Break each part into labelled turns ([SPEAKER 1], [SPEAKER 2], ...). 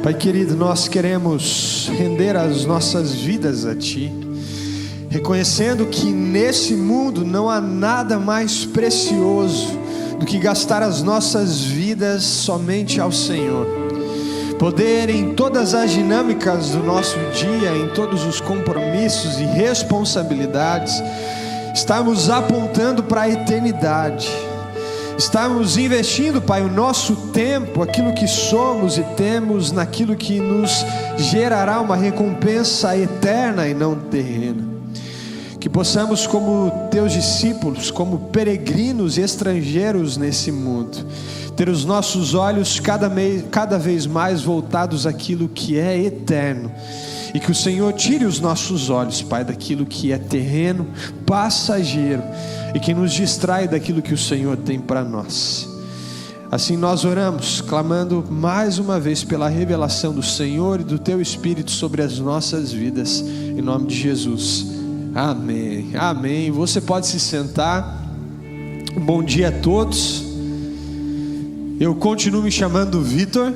[SPEAKER 1] Pai querido, nós queremos render as nossas vidas a Ti, reconhecendo que nesse mundo não há nada mais precioso do que gastar as nossas vidas somente ao Senhor. Poder em todas as dinâmicas do nosso dia, em todos os compromissos e responsabilidades, estarmos apontando para a eternidade. Estamos investindo, Pai, o nosso tempo, aquilo que somos e temos, naquilo que nos gerará uma recompensa eterna e não terrena. Que possamos, como Teus discípulos, como peregrinos e estrangeiros nesse mundo, ter os nossos olhos cada vez mais voltados àquilo que é eterno. E que o Senhor tire os nossos olhos, Pai, daquilo que é terreno, passageiro, e que nos distrai daquilo que o Senhor tem para nós. Assim nós oramos, clamando mais uma vez pela revelação do Senhor e do Teu Espírito sobre as nossas vidas, em nome de Jesus. Amém, amém. Você pode se sentar. Um bom dia a todos. Eu continuo me chamando Vitor.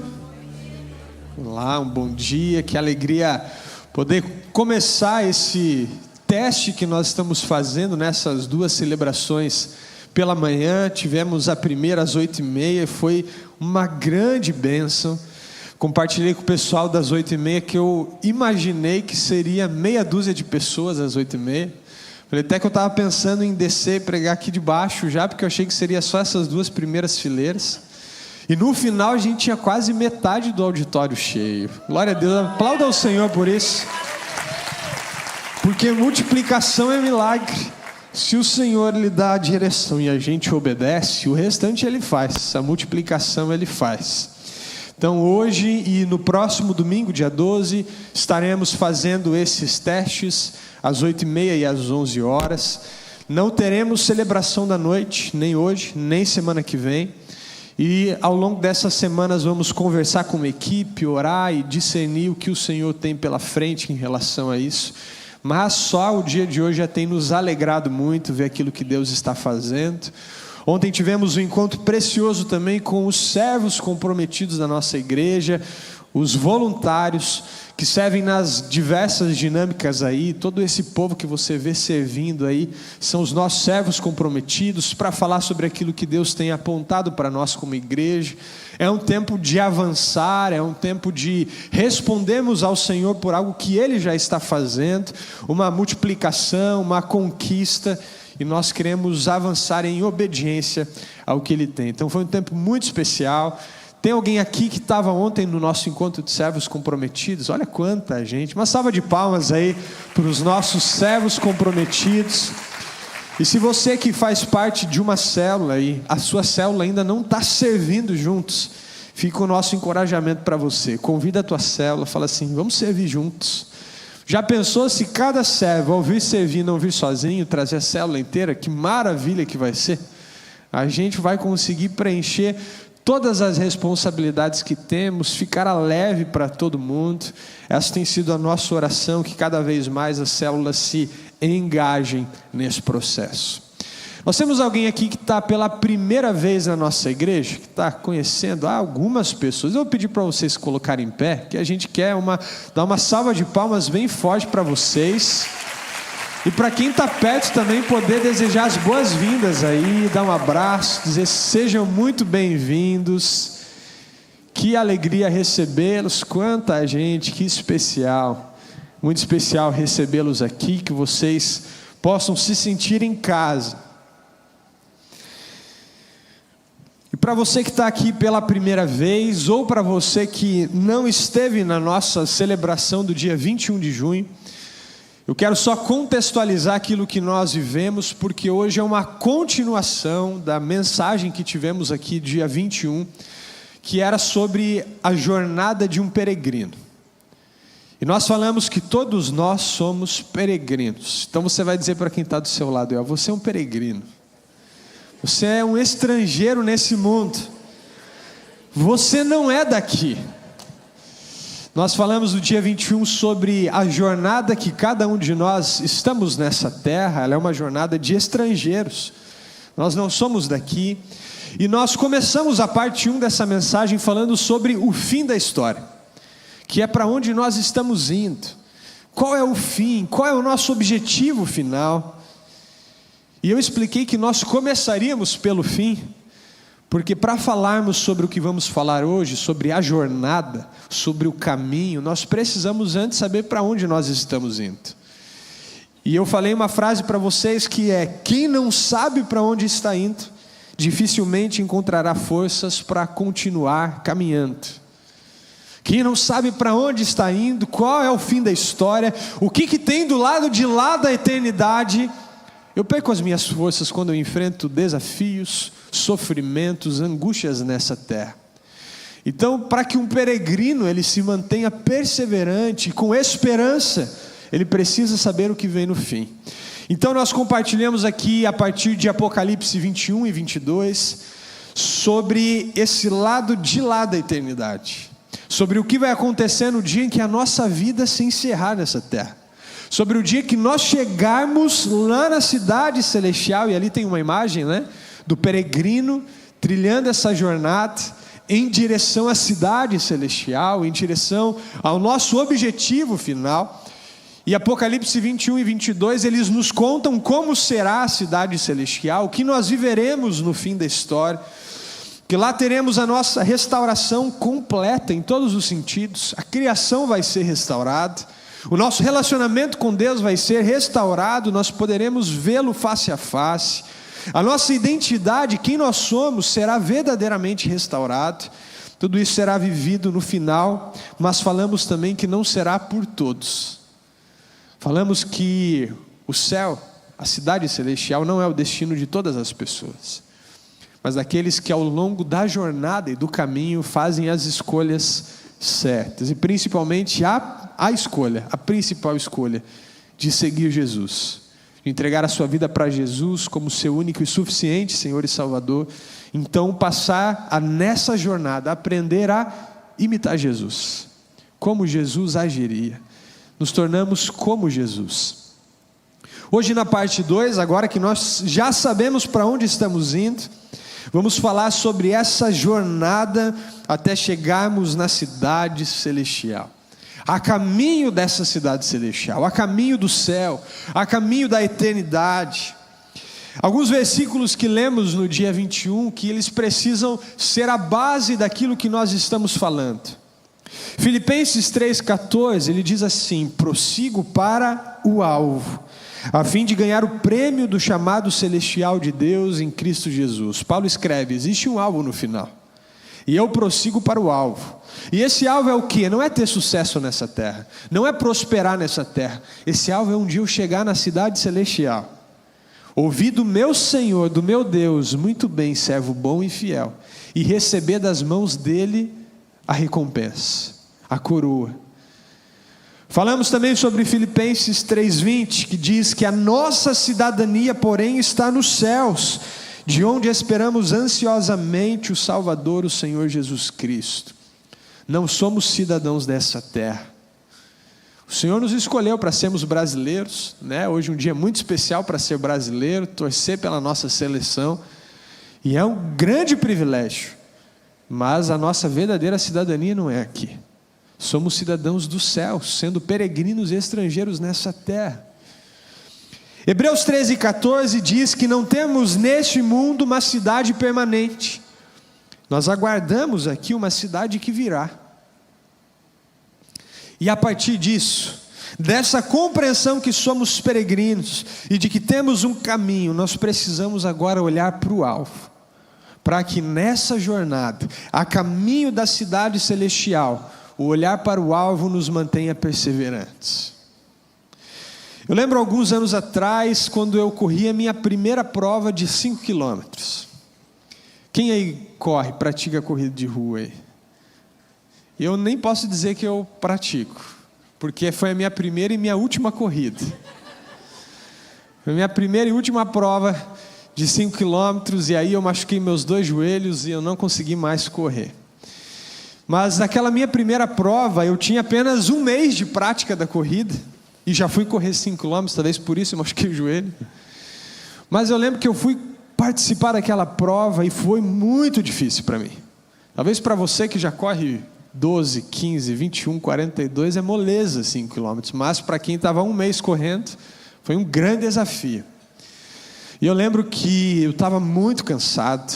[SPEAKER 1] Olá, um bom dia, que alegria poder começar esse teste que nós estamos fazendo nessas duas celebrações pela manhã. Tivemos a primeira às 8h30, foi uma grande bênção. Compartilhei com o pessoal das 8h30 que eu imaginei que seria meia dúzia de pessoas às 8h30. Falei até que eu estava pensando em descer e pregar aqui de baixo já, porque eu achei que seria só essas duas primeiras fileiras. E no final a gente tinha quase metade do auditório cheio. Glória a Deus, aplauda ao Senhor por isso. Porque multiplicação é milagre. Se o Senhor lhe dá a direção e a gente obedece, o restante Ele faz, a multiplicação Ele faz. Então hoje e no próximo domingo, dia 12, estaremos fazendo esses testes às 8h30 e às 11h. Não teremos celebração da noite, nem hoje, nem semana que vem. E ao longo dessas semanas vamos conversar com a equipe, orar e discernir o que o Senhor tem pela frente em relação a isso. Mas só o dia de hoje já tem nos alegrado muito ver aquilo que Deus está fazendo. Ontem tivemos um encontro precioso também com os servos comprometidos da nossa igreja, os voluntários que servem nas diversas dinâmicas aí. Todo esse povo que você vê servindo aí são os nossos servos comprometidos para falar sobre aquilo que Deus tem apontado para nós como igreja. É um tempo de avançar, é um tempo de respondermos ao Senhor por algo que Ele já está fazendo, uma multiplicação, uma conquista, e nós queremos avançar em obediência ao que Ele tem. Então foi um tempo muito especial. Tem alguém aqui que estava ontem no nosso encontro de servos comprometidos? Olha quanta gente. Uma salva de palmas aí para os nossos servos comprometidos. E se você que faz parte de uma célula e a sua célula ainda não está servindo juntos, fica o nosso encorajamento para você. Convida a tua célula, fala assim: vamos servir juntos. Já pensou se cada servo, ao vir servir, não vir sozinho, trazer a célula inteira? Que maravilha que vai ser. A gente vai conseguir preencher todas as responsabilidades que temos, ficará leve para todo mundo. Essa tem sido a nossa oração, que cada vez mais as células se engajem nesse processo. Nós temos alguém aqui que está pela primeira vez na nossa igreja, que está conhecendo algumas pessoas. Eu vou pedir para vocês colocarem em pé, que a gente quer dar uma salva de palmas bem forte para vocês. E para quem está perto também poder desejar as boas-vindas aí, dar um abraço, dizer sejam muito bem-vindos. Que alegria recebê-los, quanta gente, que especial. Muito especial recebê-los aqui, que vocês possam se sentir em casa. E para você que está aqui pela primeira vez, ou para você que não esteve na nossa celebração do dia 21 de junho, eu quero só contextualizar aquilo que nós vivemos, porque hoje é uma continuação da mensagem que tivemos aqui dia 21, que era sobre a jornada de um peregrino. E nós falamos que todos nós somos peregrinos. Então você vai dizer para quem está do seu lado: você é um peregrino. Você é um estrangeiro nesse mundo. Você não é daqui. Nós falamos no dia 21 sobre a jornada que cada um de nós estamos nessa terra. Ela é uma jornada de estrangeiros. Nós não somos daqui. E nós começamos a parte 1 dessa mensagem falando sobre o fim da história. que é para onde nós estamos indo. Qual é o fim? Qual é o nosso objetivo final? E eu expliquei que nós começaríamos pelo fim, porque para falarmos sobre o que vamos falar hoje, sobre a jornada, sobre o caminho, nós precisamos antes saber para onde nós estamos indo. E eu falei uma frase para vocês que é: quem não sabe para onde está indo, dificilmente encontrará forças para continuar caminhando. Quem não sabe para onde está indo, qual é o fim da história, o que tem do lado de lá da eternidade, eu perco as minhas forças quando eu enfrento desafios, sofrimentos, angústias nessa terra. Então, para que um peregrino ele se mantenha perseverante, com esperança, ele precisa saber o que vem no fim. Então nós compartilhamos aqui a partir de Apocalipse 21 e 22, sobre esse lado de lá da eternidade, sobre o que vai acontecer no dia em que a nossa vida se encerrar nessa terra, sobre o dia que nós chegarmos lá na cidade celestial, e ali tem uma imagem, né, do peregrino trilhando essa jornada em direção à cidade celestial, em direção ao nosso objetivo final. E Apocalipse 21 e 22, eles nos contam como será a cidade celestial, o que nós viveremos no fim da história, que lá teremos a nossa restauração completa em todos os sentidos, a criação vai ser restaurada, o nosso relacionamento com Deus vai ser restaurado, nós poderemos vê-lo face a face, a nossa identidade, quem nós somos, será verdadeiramente restaurado. Tudo isso será vivido no final, mas falamos também que não será por todos. Falamos que o céu, a cidade celestial, não é o destino de todas as pessoas, mas daqueles que ao longo da jornada e do caminho fazem as escolhas certas, e principalmente a escolha, a principal escolha de seguir Jesus, de entregar a sua vida para Jesus como seu único e suficiente Senhor e Salvador. Então passar nessa jornada, aprender a imitar Jesus, como Jesus agiria, nos tornamos como Jesus. Hoje na parte 2, agora que nós já sabemos para onde estamos indo, vamos falar sobre essa jornada até chegarmos na cidade celestial, a caminho dessa cidade celestial, a caminho do céu, a caminho da eternidade. Alguns versículos que lemos no dia 21, que eles precisam ser a base daquilo que nós estamos falando. Filipenses 3,14, ele diz assim: prossigo para o alvo, a fim de ganhar o prêmio do chamado celestial de Deus em Cristo Jesus. Paulo escreve: existe um alvo no final, e eu prossigo para o alvo. E esse alvo é o quê? Não é ter sucesso nessa terra, não é prosperar nessa terra. Esse alvo é um dia eu chegar na cidade celestial, ouvir do meu Senhor, do meu Deus: muito bem, servo bom e fiel, e receber das mãos dele a recompensa, a coroa. Falamos também sobre Filipenses 3,20, que diz que a nossa cidadania, porém, está nos céus, de onde esperamos ansiosamente o Salvador, o Senhor Jesus Cristo. Não somos cidadãos dessa terra. O Senhor nos escolheu para sermos brasileiros, né? Hoje um dia muito especial para ser brasileiro, torcer pela nossa seleção, e é um grande privilégio, mas a nossa verdadeira cidadania não é aqui. Somos cidadãos do céu, sendo peregrinos e estrangeiros nessa terra. Hebreus 13,14 diz que não temos neste mundo uma cidade permanente, nós aguardamos aqui uma cidade que virá. E a partir disso, dessa compreensão que somos peregrinos e de que temos um caminho, nós precisamos agora olhar para o alvo, para que nessa jornada, a caminho da cidade celestial, o olhar para o alvo nos mantenha perseverantes. Eu lembro alguns anos atrás, quando eu corri a minha primeira prova de 5 quilômetros. Quem aí corre, pratica corrida de rua aí? Eu nem posso dizer que eu pratico, porque foi a minha primeira e minha última corrida. Foi a minha primeira e última prova de 5 quilômetros, e aí eu machuquei meus 2 joelhos e eu não consegui mais correr. Mas naquela minha primeira prova, eu tinha apenas 1 mês de prática da corrida, e já fui correr 5 quilômetros, talvez por isso eu machuquei o joelho. Mas eu lembro que eu fui participar daquela prova e foi muito difícil para mim. Talvez para você que já corre 12, 15, 21, 42 é moleza 5 quilômetros, mas para quem estava 1 mês correndo, foi um grande desafio. E eu lembro que eu estava muito cansado,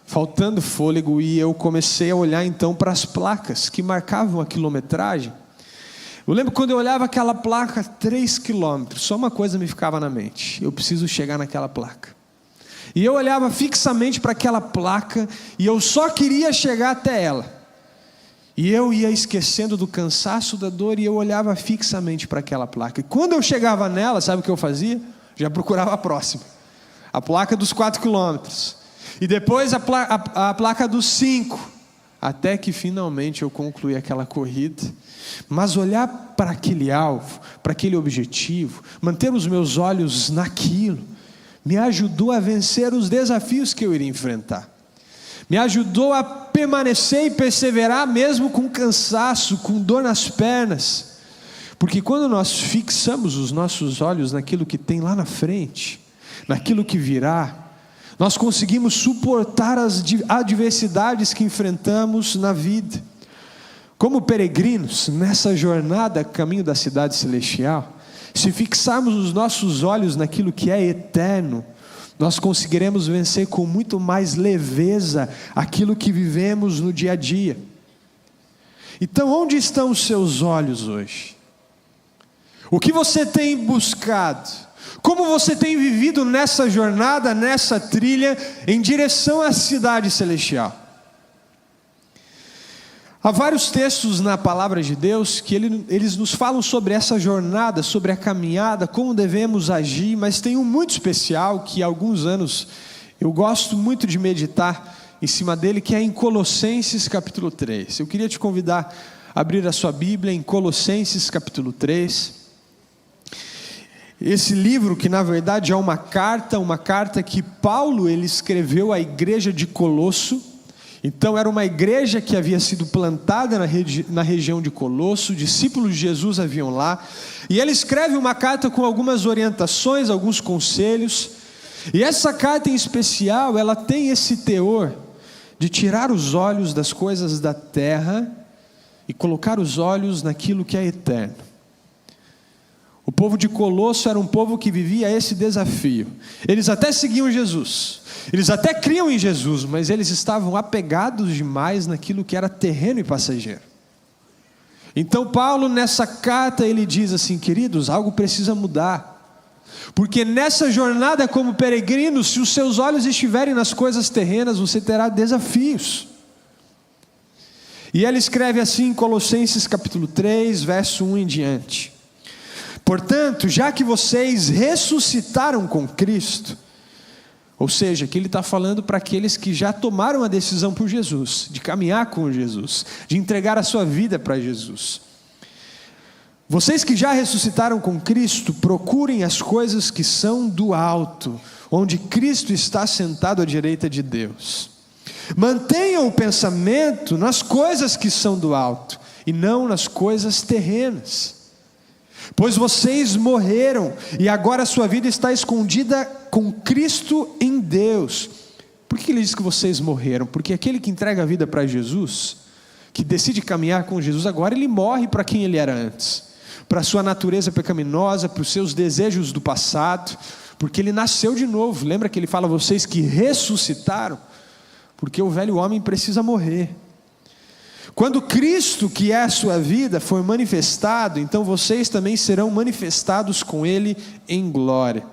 [SPEAKER 1] faltando fôlego, e eu comecei a olhar então para as placas que marcavam a quilometragem. Eu lembro quando eu olhava aquela placa, 3 quilômetros, só uma coisa me ficava na mente: eu preciso chegar naquela placa. E eu olhava fixamente para aquela placa, e eu só queria chegar até ela. E eu ia esquecendo do cansaço, da dor, e eu olhava fixamente para aquela placa. E quando eu chegava nela, sabe o que eu fazia? Já procurava a próxima. A placa dos 4 quilômetros. E depois a placa dos 5. Até que finalmente eu concluí aquela corrida. Mas olhar para aquele alvo, para aquele objetivo, manter os meus olhos naquilo, me ajudou a vencer os desafios que eu iria enfrentar. Me ajudou a permanecer e perseverar mesmo com cansaço, com dor nas pernas. Porque quando nós fixamos os nossos olhos naquilo que tem lá na frente, naquilo que virá, nós conseguimos suportar as adversidades que enfrentamos na vida. Como peregrinos, nessa jornada a caminho da cidade celestial, se fixarmos os nossos olhos naquilo que é eterno, nós conseguiremos vencer com muito mais leveza aquilo que vivemos no dia a dia. Então, onde estão os seus olhos hoje? O que você tem buscado? Como você tem vivido nessa jornada, nessa trilha, em direção à cidade celestial? Há vários textos na palavra de Deus que eles nos falam sobre essa jornada, sobre a caminhada, como devemos agir, mas tem um muito especial que há alguns anos eu gosto muito de meditar em cima dele, que é em Colossenses capítulo 3. Eu queria te convidar a abrir a sua Bíblia em Colossenses capítulo 3. Esse livro que na verdade é uma carta que Paulo ele escreveu à igreja de Colosso. Então era uma igreja que havia sido plantada na região de Colosso, discípulos de Jesus haviam lá, e ele escreve uma carta com algumas orientações, alguns conselhos, e essa carta em especial, ela tem esse teor de tirar os olhos das coisas da terra e colocar os olhos naquilo que é eterno. O povo de Colosso era um povo que vivia esse desafio. Eles até seguiam Jesus, eles até criam em Jesus, mas eles estavam apegados demais naquilo que era terreno e passageiro. Então Paulo nessa carta ele diz assim: queridos, algo precisa mudar, porque nessa jornada como peregrino, se os seus olhos estiverem nas coisas terrenas, você terá desafios. E ele escreve assim em Colossenses capítulo 3, verso 1 em diante: portanto, já que vocês ressuscitaram com Cristo, ou seja, que ele está falando para aqueles que já tomaram a decisão por Jesus, de caminhar com Jesus, de entregar a sua vida para Jesus. Vocês que já ressuscitaram com Cristo, procurem as coisas que são do alto, onde Cristo está sentado à direita de Deus. Mantenham o pensamento nas coisas que são do alto, e não nas coisas terrenas. Pois vocês morreram, e agora a sua vida está escondida com Cristo em Deus. Por que ele diz que vocês morreram? Porque aquele que entrega a vida para Jesus, que decide caminhar com Jesus, agora ele morre para quem ele era antes, para a sua natureza pecaminosa, para os seus desejos do passado, porque ele nasceu de novo. Lembra que ele fala: vocês que ressuscitaram, porque o velho homem precisa morrer. Quando Cristo, que é a sua vida, for manifestado, então vocês também serão manifestados com Ele em glória.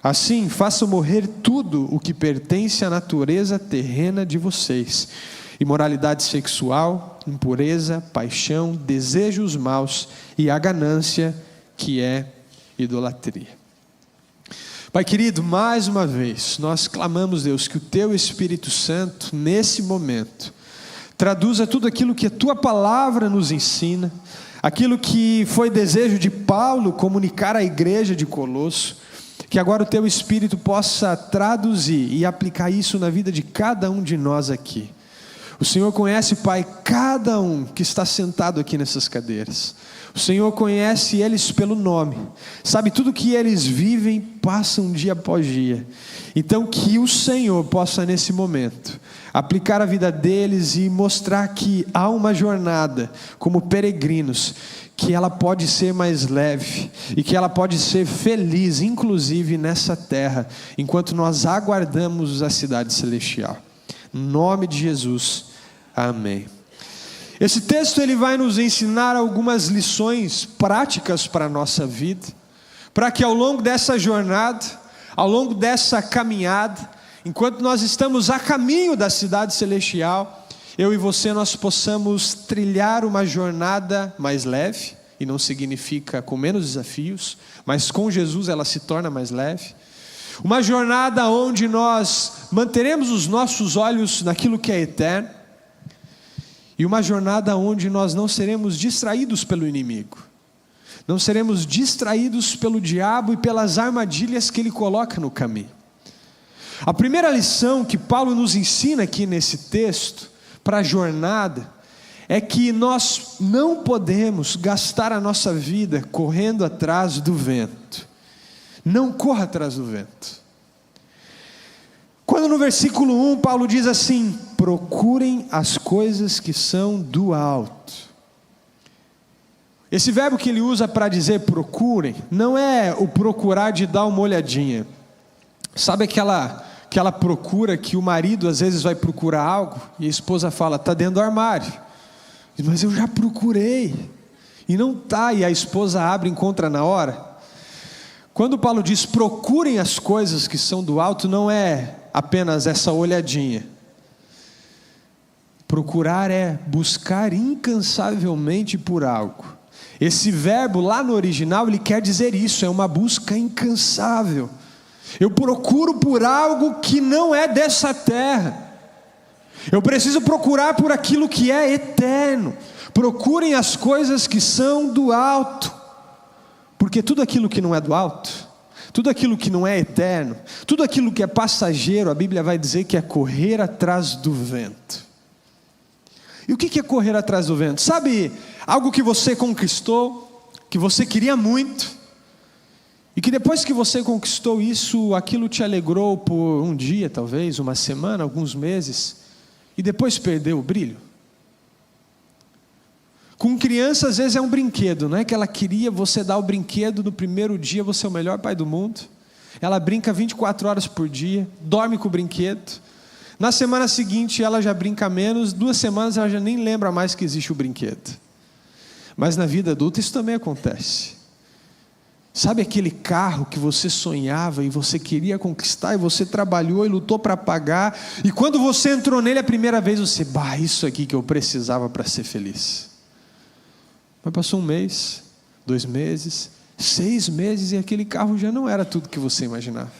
[SPEAKER 1] Assim, façam morrer tudo o que pertence à natureza terrena de vocês: imoralidade sexual, impureza, paixão, desejos maus e a ganância, que é idolatria. Pai querido, mais uma vez, nós clamamos, Deus, que o Teu Espírito Santo, nesse momento, traduza tudo aquilo que a Tua Palavra nos ensina, aquilo que foi desejo de Paulo comunicar à igreja de Colosso, que agora o Teu Espírito possa traduzir e aplicar isso na vida de cada um de nós aqui. O Senhor conhece, Pai, cada um que está sentado aqui nessas cadeiras. O Senhor conhece eles pelo nome, sabe tudo que eles vivem, passam dia após dia. Então que o Senhor possa nesse momento aplicar a vida deles e mostrar que há uma jornada como peregrinos, que ela pode ser mais leve e que ela pode ser feliz, inclusive nessa terra, enquanto nós aguardamos a cidade celestial. Em nome de Jesus, amém. Esse texto ele vai nos ensinar algumas lições práticas para a nossa vida, para que ao longo dessa jornada, ao longo dessa caminhada, enquanto nós estamos a caminho da cidade celestial, eu e você nós possamos trilhar uma jornada mais leve, e não significa com menos desafios, mas com Jesus ela se torna mais leve. Uma jornada onde nós manteremos os nossos olhos naquilo que é eterno, e uma jornada onde nós não seremos distraídos pelo inimigo, não seremos distraídos pelo diabo e pelas armadilhas que ele coloca no caminho. A primeira lição que Paulo nos ensina aqui nesse texto, para a jornada, é que nós não podemos gastar a nossa vida correndo atrás do vento. Não corra atrás do vento. Quando no versículo 1 Paulo diz assim: procurem as coisas que são do alto. Esse verbo que ele usa para dizer procurem, não é o procurar de dar uma olhadinha. Sabe aquela procura que o marido às vezes vai procurar algo e a esposa fala, está dentro do armário. Mas eu já procurei e não está, e a esposa abre e encontra na hora. Quando Paulo diz procurem as coisas que são do alto, não é apenas essa olhadinha. Procurar é buscar incansavelmente por algo. Esse verbo lá no original ele quer dizer isso, é uma busca incansável. Eu procuro por algo que não é dessa terra. Eu preciso procurar por aquilo que é eterno. Procurem as coisas que são do alto, porque tudo aquilo que não é do alto, tudo aquilo que não é eterno, tudo aquilo que é passageiro, a Bíblia vai dizer que é correr atrás do vento. E o que é correr atrás do vento? Sabe algo que você conquistou, que você queria muito, e que depois que você conquistou isso, aquilo te alegrou por um dia, talvez, uma semana, alguns meses, e depois perdeu o brilho? Com criança às vezes é um brinquedo, não é que ela queria você dar o brinquedo no primeiro dia, você é o melhor pai do mundo, ela brinca 24 horas por dia, dorme com o brinquedo, na semana seguinte ela já brinca menos, 2 semanas ela já nem lembra mais que existe o brinquedo. Mas na vida adulta isso também acontece. Sabe aquele carro que você sonhava e você queria conquistar, e você trabalhou e lutou para pagar, e quando você entrou nele a primeira vez, você, isso aqui que eu precisava para ser feliz. Mas passou 1 mês, 2 meses, 6 meses, e aquele carro já não era tudo que você imaginava.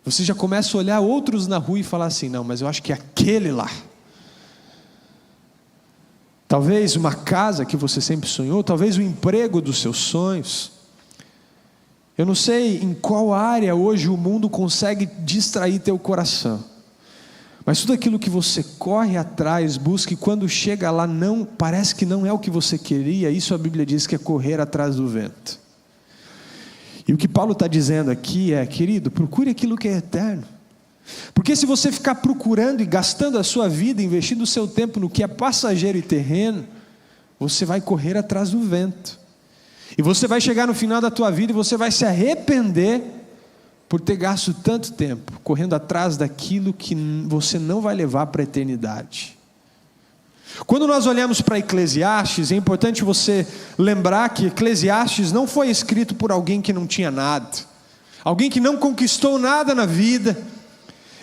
[SPEAKER 1] Você já começa a olhar outros na rua e falar assim, não, mas eu acho que é aquele lá. Talvez uma casa que você sempre sonhou, talvez o emprego dos seus sonhos. Eu não sei em qual área hoje o mundo consegue distrair teu coração, mas tudo aquilo que você corre atrás, busca, e quando chega lá parece que não é o que você queria, isso a Bíblia diz que é correr atrás do vento. E o que Paulo está dizendo aqui é, querido, procure aquilo que é eterno, porque se você ficar procurando e gastando a sua vida, investindo o seu tempo no que é passageiro e terreno, você vai correr atrás do vento. E você vai chegar no final da tua vida e você vai se arrepender por ter gasto tanto tempo correndo atrás daquilo que você não vai levar para a eternidade. Quando nós olhamos para Eclesiastes, é importante você lembrar que Eclesiastes não foi escrito por alguém que não tinha nada, alguém que não conquistou nada na vida.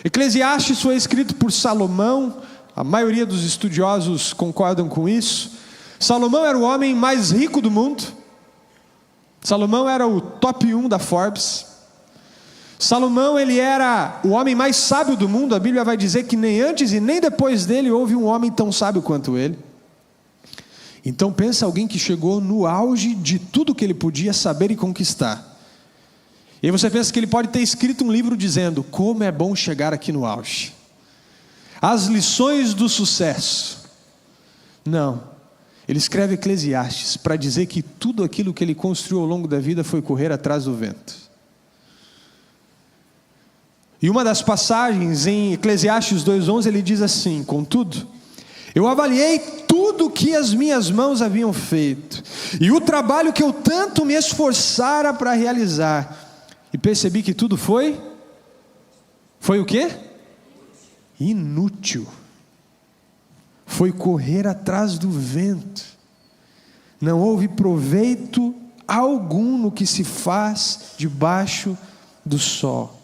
[SPEAKER 1] Eclesiastes foi escrito por Salomão, a maioria dos estudiosos concordam com isso. Salomão era o homem mais rico do mundo. Salomão era o top 1 da Forbes. Salomão, ele era o homem mais sábio do mundo. A Bíblia vai dizer que nem antes e nem depois dele houve um homem tão sábio quanto ele. Então pensa alguém que chegou no auge de tudo que ele podia saber e conquistar. E aí você pensa que ele pode ter escrito um livro dizendo como é bom chegar aqui no auge. as lições do sucesso. Não, ele escreve Eclesiastes para dizer que tudo aquilo que ele construiu ao longo da vida foi correr atrás do vento. E uma das passagens em Eclesiastes 2:11 ele diz assim: contudo, eu avaliei tudo que as minhas mãos haviam feito, e o trabalho que eu tanto me esforçara para realizar, e percebi que tudo foi o quê? Inútil. Foi correr atrás do vento. Não houve proveito algum no que se faz debaixo do sol.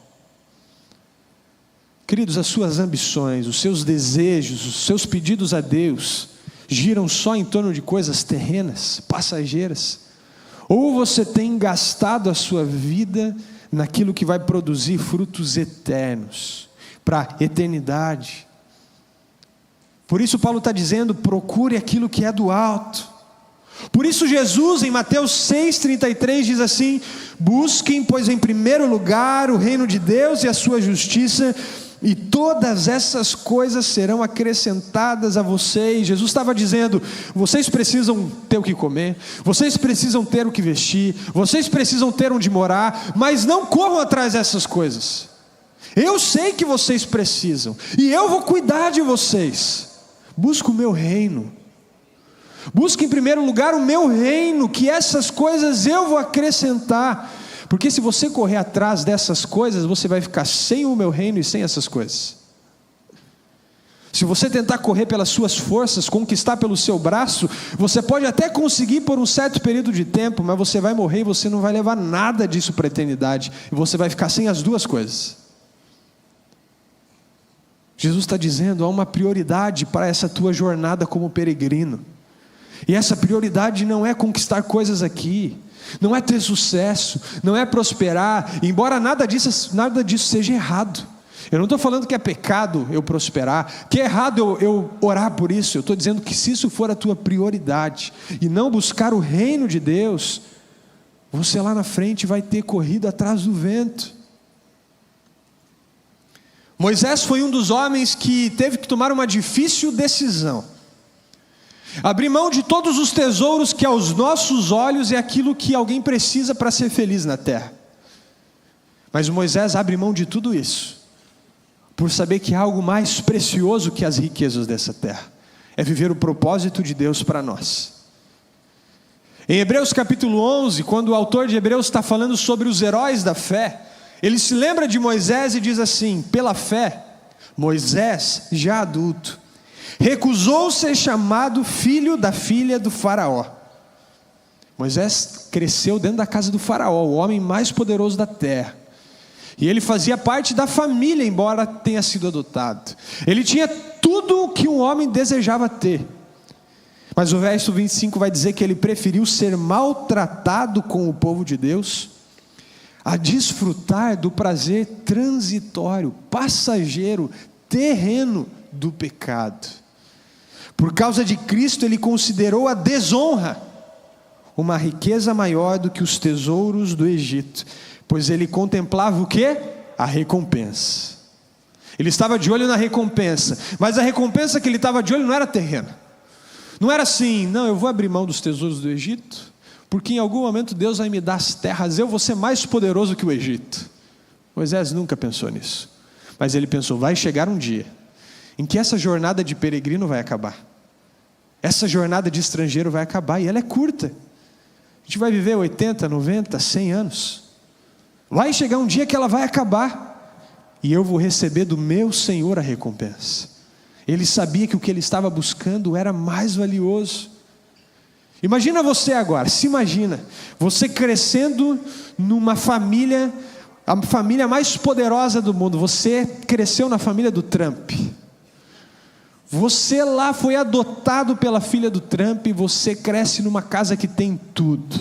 [SPEAKER 1] Queridos, as suas ambições, os seus desejos, os seus pedidos a Deus giram só em torno de coisas terrenas, passageiras? Ou você tem gastado a sua vida naquilo que vai produzir frutos eternos, para a eternidade? Por isso Paulo está dizendo: procure aquilo que é do alto. Por isso Jesus em Mateus 6,33 diz assim: busquem pois em primeiro lugar o reino de Deus e a sua justiça, e todas essas coisas serão acrescentadas a vocês. Jesus estava dizendo: vocês precisam ter o que comer, vocês precisam ter o que vestir, vocês precisam ter onde morar, mas não corram atrás dessas coisas. Eu sei que vocês precisam, e eu vou cuidar de vocês. Busca o meu reino. Busque em primeiro lugar o meu reino, que essas coisas eu vou acrescentar. Porque se você correr atrás dessas coisas, você vai ficar sem o meu reino e sem essas coisas. Se você tentar correr pelas suas forças, conquistar pelo seu braço, você pode até conseguir por um certo período de tempo, mas você vai morrer e você não vai levar nada disso para a eternidade, e você vai ficar sem as duas coisas. Jesus está dizendo: há uma prioridade para essa tua jornada como peregrino, e essa prioridade não é conquistar coisas aqui, não é ter sucesso, não é prosperar, embora nada disso seja errado. Eu não estou falando que é pecado eu prosperar, que é errado eu orar por isso. Eu estou dizendo que se isso for a tua prioridade, e não buscar o reino de Deus, você lá na frente vai ter corrido atrás do vento. Moisés foi um dos homens que teve que tomar uma difícil decisão: abrir mão de todos os tesouros que aos nossos olhos é aquilo que alguém precisa para ser feliz na terra. Mas Moisés abre mão de tudo isso, por saber que há algo mais precioso que as riquezas dessa terra: é viver o propósito de Deus para nós. Em Hebreus capítulo 11, quando o autor de Hebreus está falando sobre os heróis da fé, ele se lembra de Moisés e diz assim: pela fé, Moisés, já adulto, recusou ser chamado filho da filha do faraó. Moisés cresceu dentro da casa do faraó, o homem mais poderoso da terra, e ele fazia parte da família, embora tenha sido adotado. Ele tinha tudo o que um homem desejava ter, mas o verso 25 vai dizer que ele preferiu ser maltratado com o povo de Deus a desfrutar do prazer transitório, passageiro, terreno do pecado. Por causa de Cristo, ele considerou a desonra uma riqueza maior do que os tesouros do Egito, pois ele contemplava o quê? A recompensa. Ele estava de olho na recompensa, mas a recompensa que ele estava de olho não era terrena. Não era assim: não, eu vou abrir mão dos tesouros do Egito, porque em algum momento Deus vai me dar as terras, eu vou ser mais poderoso que o Egito. Moisés nunca pensou nisso, mas ele pensou: vai chegar um dia em que essa jornada de peregrino vai acabar, essa jornada de estrangeiro vai acabar, e ela é curta. A gente vai viver 80, 90, 100 anos. Vai chegar um dia que ela vai acabar, e eu vou receber do meu Senhor a recompensa. Ele sabia que o que ele estava buscando era mais valioso. Imagina você agora, se imagina, você crescendo numa família, a família mais poderosa do mundo. Você cresceu na família do Trump. Você lá foi adotado pela filha do Trump, e você cresce numa casa que tem tudo.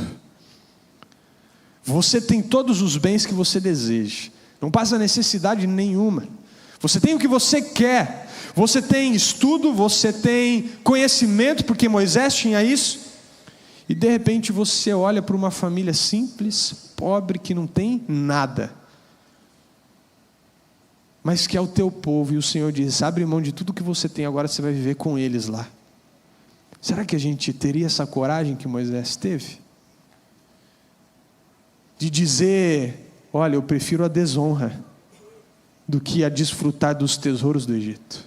[SPEAKER 1] Você tem todos os bens que você deseja, não passa necessidade nenhuma. Você tem o que você quer, você tem estudo, você tem conhecimento, porque Moisés tinha isso. E de repente você olha para uma família simples, pobre, que não tem nada. mas que é o teu povo, e o Senhor diz: abre mão de tudo que você tem, agora você vai viver com eles lá. Será que a gente teria essa coragem que Moisés teve? De dizer: olha, eu prefiro a desonra do que a desfrutar dos tesouros do Egito.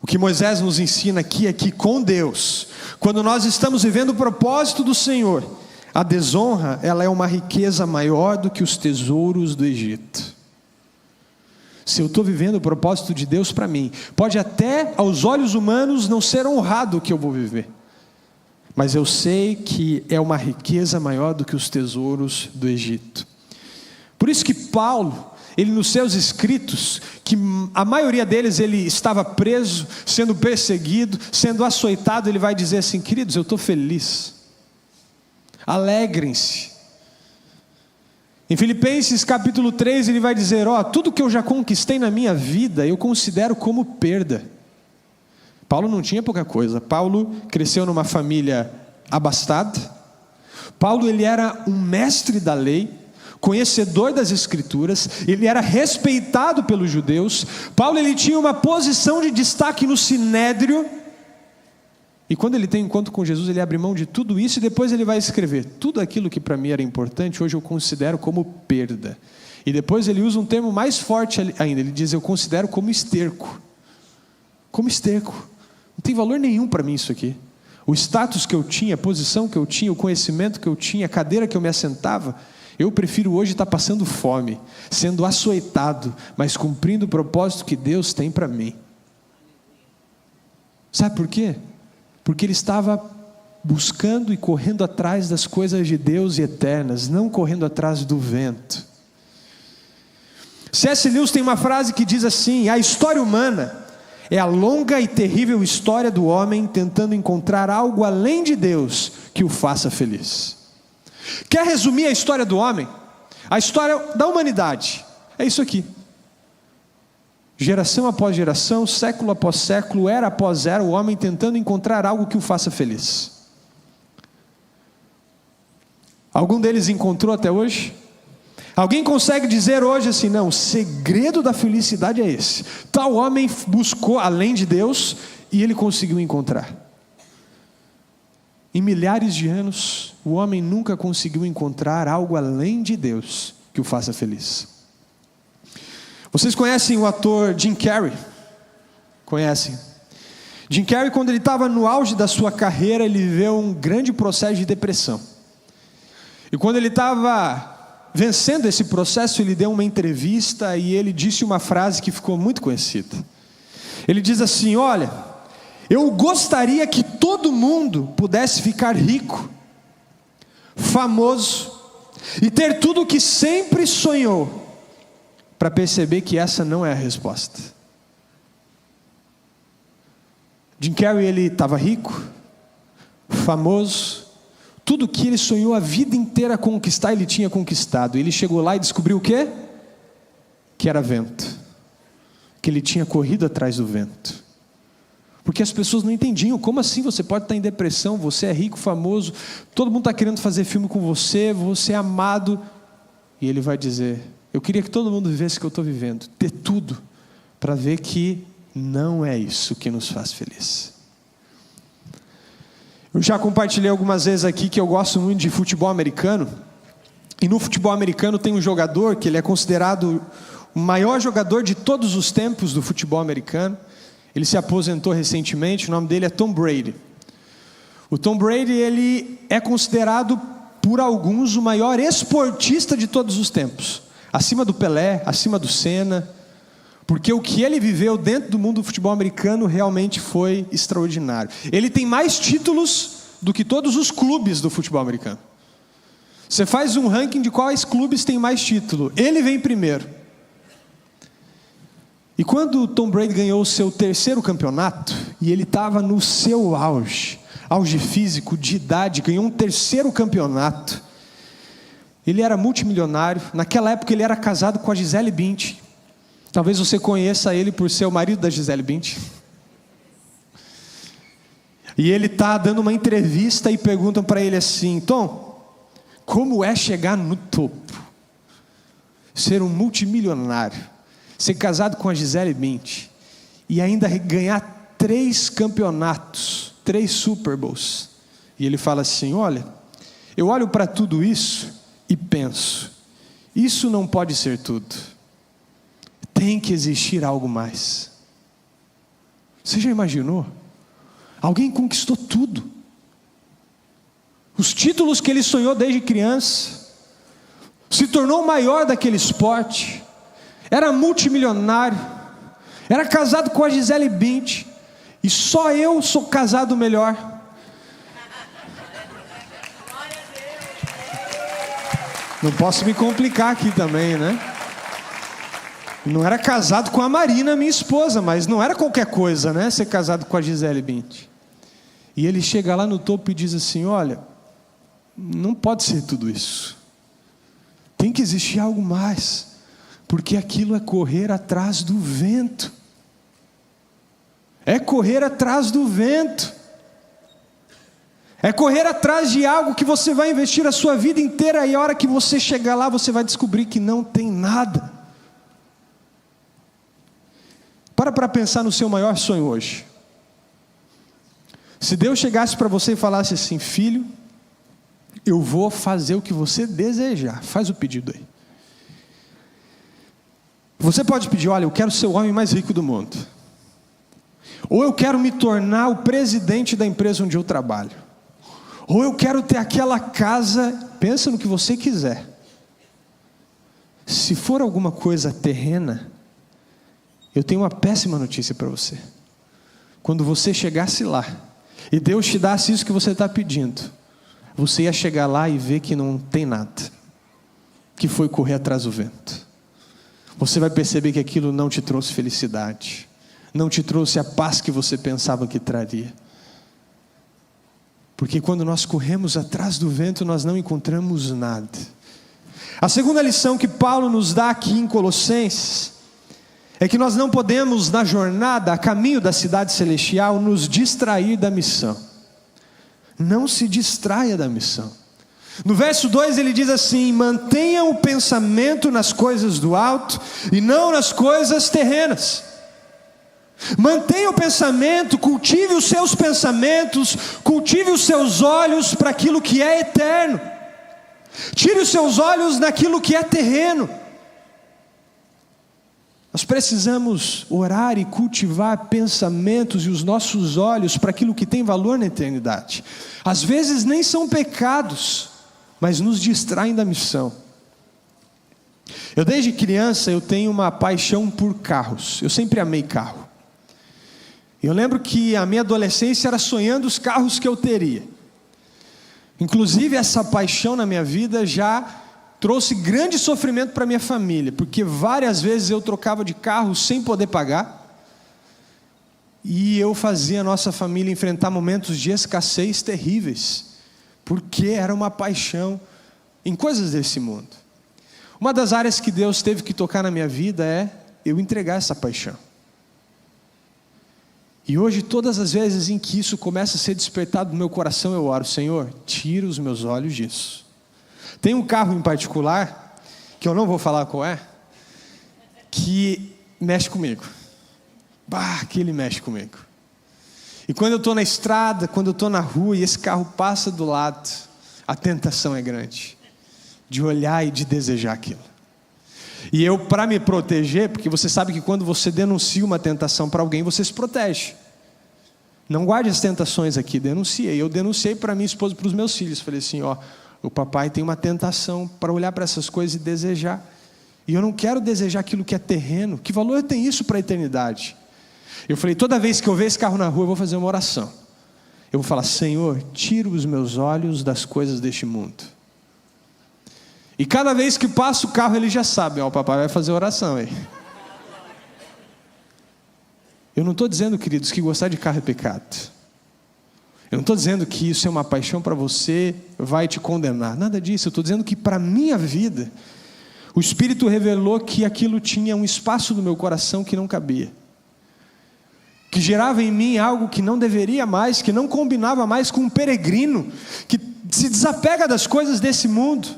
[SPEAKER 1] O que Moisés nos ensina aqui é que com Deus, quando nós estamos vivendo o propósito do Senhor, a desonra, ela é uma riqueza maior do que os tesouros do Egito. Se eu estou vivendo o propósito de Deus para mim, pode até aos olhos humanos não ser honrado o que eu vou viver, mas eu sei que é uma riqueza maior do que os tesouros do Egito. Por isso que Paulo, ele nos seus escritos, que a maioria deles ele estava preso, sendo perseguido, sendo açoitado, ele vai dizer assim: queridos, eu estou feliz, alegrem-se. Em Filipenses capítulo 3 ele vai dizer: tudo que eu já conquistei na minha vida eu considero como perda. Paulo não tinha pouca coisa. Paulo cresceu numa família abastada. Paulo ele era um mestre da lei, conhecedor das escrituras, ele era respeitado pelos judeus. Paulo ele tinha uma posição de destaque no sinédrio, e quando ele tem um encontro com Jesus, ele abre mão de tudo isso, e depois ele vai escrever: tudo aquilo que para mim era importante, hoje eu considero como perda. E depois ele usa um termo mais forte ainda, ele diz: eu considero como esterco. Como esterco, não tem valor nenhum para mim isso aqui. O status que eu tinha, a posição que eu tinha, o conhecimento que eu tinha, a cadeira que eu me assentava, eu prefiro hoje estar passando fome, sendo açoitado, mas cumprindo o propósito que Deus tem para mim. Sabe por quê? Porque ele estava buscando e correndo atrás das coisas de Deus e eternas, não correndo atrás do vento. C.S. Lewis tem uma frase que diz assim: a história humana é a longa e terrível história do homem tentando encontrar algo além de Deus que o faça feliz. Quer resumir a história do homem? A história da humanidade é isso aqui: geração após geração, século após século, era após era, o homem tentando encontrar algo que o faça feliz. Algum deles encontrou até hoje? Alguém consegue dizer hoje assim: não, o segredo da felicidade é esse? Tal homem buscou além de Deus e ele conseguiu encontrar. Em milhares de anos, o homem nunca conseguiu encontrar algo além de Deus que o faça feliz. Vocês conhecem o ator Jim Carrey? Conhecem? Jim Carrey, quando ele estava no auge da sua carreira, ele viveu um grande processo de depressão. E quando ele estava vencendo esse processo, ele deu uma entrevista e ele disse uma frase que ficou muito conhecida. Ele diz assim: olha, eu gostaria que todo mundo pudesse ficar rico, famoso e ter tudo o que sempre sonhou, para perceber que essa não é a resposta. Jim Carrey, ele estava rico, famoso, tudo que ele sonhou a vida inteira conquistar, ele tinha conquistado. Ele chegou lá e descobriu o quê? Que era vento, que ele tinha corrido atrás do vento. Porque as pessoas não entendiam: como assim você pode estar em depressão, você é rico, famoso, todo mundo está querendo fazer filme com você, você é amado. E ele vai dizer: eu queria que todo mundo vivesse o que eu estou vivendo, ter tudo, para ver que não é isso que nos faz feliz. Eu já compartilhei algumas vezes aqui que eu gosto muito de futebol americano, e no futebol americano tem um jogador que ele é considerado o maior jogador de todos os tempos do futebol americano. Ele se aposentou recentemente, o nome dele é Tom Brady. O Tom Brady, ele é considerado por alguns o maior esportista de todos os tempos, acima do Pelé, acima do Senna, porque o que ele viveu dentro do mundo do futebol americano realmente foi extraordinário. Ele tem mais títulos do que todos os clubes do futebol americano. Você faz um ranking de quais clubes têm mais título, ele vem primeiro. E quando o Tom Brady ganhou o seu terceiro campeonato, e ele estava no seu auge físico, de idade, ganhou um terceiro campeonato, ele era multimilionário. Naquela época ele era casado com a Gisele Bündchen. Talvez você conheça ele por ser o marido da Gisele Bündchen. E ele está dando uma entrevista e perguntam para ele assim: Tom, como é chegar no topo? ser um multimilionário, ser casado com a Gisele Bündchen e ainda ganhar 3 campeonatos, 3 Super Bowls. E ele fala assim: olha, eu olho para tudo isso e penso, isso não pode ser tudo, tem que existir algo mais. Você já imaginou? Alguém conquistou tudo, os títulos que ele sonhou desde criança, se tornou o maior daquele esporte, era multimilionário, era casado com a Gisele Bündchen, e só eu sou casado melhor. Não posso me complicar aqui também, né? Não era casado com a Marina, minha esposa, mas não era qualquer coisa, né? Ser casado com a Gisele Bündchen. E ele chega lá no topo e diz assim: olha, não pode ser tudo isso, tem que existir algo mais, porque aquilo é correr atrás do vento. É correr atrás do vento. É correr atrás de algo que você vai investir a sua vida inteira, e a hora que você chegar lá, você vai descobrir que não tem nada. Para pensar no seu maior sonho hoje. Se Deus chegasse para você e falasse assim: filho, eu vou fazer o que você desejar, faz o pedido aí. Você pode pedir: olha, eu quero ser o homem mais rico do mundo, ou eu quero me tornar o presidente da empresa onde eu trabalho, ou eu quero ter aquela casa. Pensa no que você quiser. Se for alguma coisa terrena, eu tenho uma péssima notícia para você. Quando você chegasse lá e Deus te desse isso que você está pedindo, você ia chegar lá e ver que não tem nada, que foi correr atrás do vento. Você vai perceber que aquilo não te trouxe felicidade, não te trouxe a paz que você pensava que traria. Porque quando nós corremos atrás do vento, nós não encontramos nada. A segunda lição que Paulo nos dá aqui em Colossenses é que nós não podemos, na jornada a caminho da cidade celestial, nos distrair da missão. Não se distraia da missão. No verso 2 ele diz assim: mantenham o pensamento nas coisas do alto e não nas coisas terrenas. Mantenha o pensamento, cultive os seus pensamentos, cultive os seus olhos para aquilo que é eterno. Tire os seus olhos naquilo que é terreno. Nós precisamos orar e cultivar pensamentos e os nossos olhos para aquilo que tem valor na eternidade. Às vezes nem são pecados, mas nos distraem da missão. Eu desde criança eu tenho uma paixão por carros. Eu sempre amei carro. Eu lembro que a minha adolescência era sonhando os carros que eu teria. Inclusive essa paixão na minha vida já trouxe grande sofrimento para minha família, porque várias vezes eu trocava de carro sem poder pagar, e eu fazia a nossa família enfrentar momentos de escassez terríveis, porque era uma paixão em coisas desse mundo. Uma das áreas que Deus teve que tocar na minha vida é eu entregar essa paixão. E hoje, todas as vezes em que isso começa a ser despertado no meu coração, eu oro: Senhor, tira os meus olhos disso. Tem um carro em particular, que eu não vou falar qual é, que mexe comigo. Que ele mexe comigo. E quando eu estou na estrada, quando eu estou na rua e esse carro passa do lado, a tentação é grande de olhar e de desejar aquilo. E eu, para me proteger, porque você sabe que quando você denuncia uma tentação para alguém, você se protege. Não guarde as tentações aqui, denuncia. E eu denunciei para minha esposa e para os meus filhos. Falei assim: o papai tem uma tentação para olhar para essas coisas e desejar. E eu não quero desejar aquilo que é terreno. Que valor tem isso para a eternidade? Eu falei: toda vez que eu ver esse carro na rua, eu vou fazer uma oração. Eu vou falar: Senhor, tira os meus olhos das coisas deste mundo. E cada vez que passa o carro, ele já sabe: o papai vai fazer oração aí. Eu não estou dizendo, queridos, que gostar de carro é pecado. Eu não estou dizendo que isso é uma paixão para você, vai te condenar. Nada disso. Eu estou dizendo que para a minha vida, o Espírito revelou que aquilo tinha um espaço no meu coração que não cabia. Que gerava em mim algo que não deveria mais, que não combinava mais com um peregrino, que se desapega das coisas desse mundo.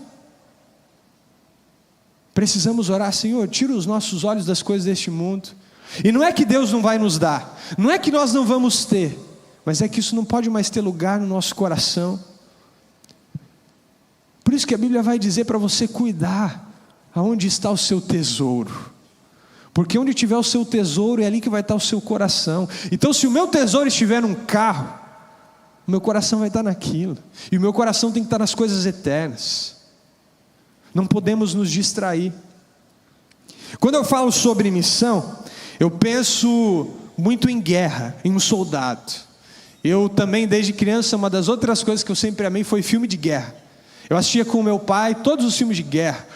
[SPEAKER 1] Precisamos orar: Senhor, tira os nossos olhos das coisas deste mundo. E não é que Deus não vai nos dar, não é que nós não vamos ter, mas é que isso não pode mais ter lugar no nosso coração. Por isso que a Bíblia vai dizer para você cuidar aonde está o seu tesouro, porque onde tiver o seu tesouro é ali que vai estar o seu coração. Então, se o meu tesouro estiver num carro, o meu coração vai estar naquilo, e o meu coração tem que estar nas coisas eternas. Não podemos nos distrair. Quando eu falo sobre missão, eu penso muito em guerra, em um soldado. Eu também, desde criança, uma das outras coisas que eu sempre amei foi filme de guerra. Eu assistia com o meu pai todos os filmes de guerra,